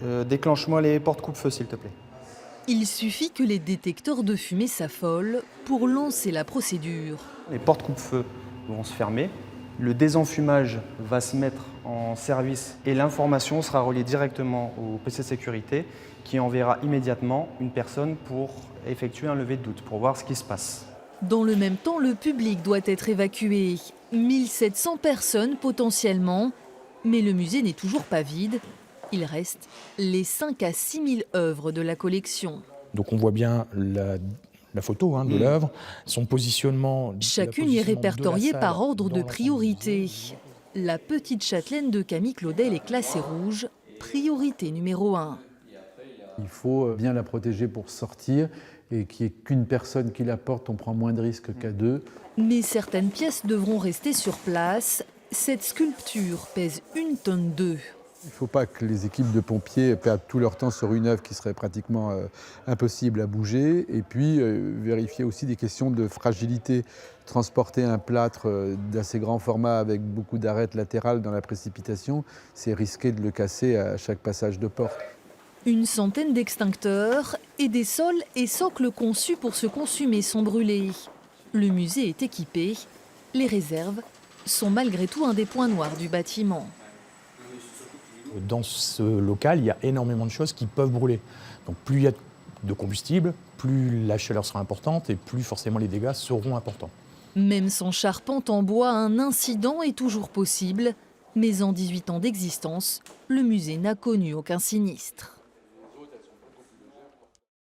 Déclenche-moi les portes coupe-feu, s'il te plaît. Il suffit que les détecteurs de fumée s'affolent pour lancer la procédure. Les portes coupe-feu vont se fermer. Le désenfumage va se mettre en service et l'information sera reliée directement au PC sécurité qui enverra immédiatement une personne pour effectuer un lever de doute, pour voir ce qui se passe. Dans le même temps, le public doit être évacué. 1700 personnes potentiellement, mais le musée n'est toujours pas vide. Il reste les 5 à 6 000 œuvres de la collection. Donc on voit bien la photo de l'œuvre, son positionnement. Chacune est répertoriée par ordre de priorité. La petite châtelaine de Camille Claudel est classée rouge, priorité numéro 1. Il faut bien la protéger pour sortir et qu'il n'y ait qu'une personne qui la porte, on prend moins de risques qu'à deux. Mais certaines pièces devront rester sur place. Cette sculpture pèse 1,2 tonne. Il ne faut pas que les équipes de pompiers perdent tout leur temps sur une œuvre qui serait pratiquement impossible à bouger. Et puis vérifier aussi des questions de fragilité. Transporter un plâtre d'assez grand format avec beaucoup d'arêtes latérales dans la précipitation, c'est risqué de le casser à chaque passage de porte. Une centaine d'extincteurs et des sols et socles conçus pour se consumer sont brûlés. Le musée est équipé. Les réserves sont malgré tout un des points noirs du bâtiment. Dans ce local, il y a énormément de choses qui peuvent brûler. Donc plus il y a de combustible, plus la chaleur sera importante et plus forcément les dégâts seront importants. Même sans charpente en bois, un incident est toujours possible. Mais en 18 ans d'existence, le musée n'a connu aucun sinistre.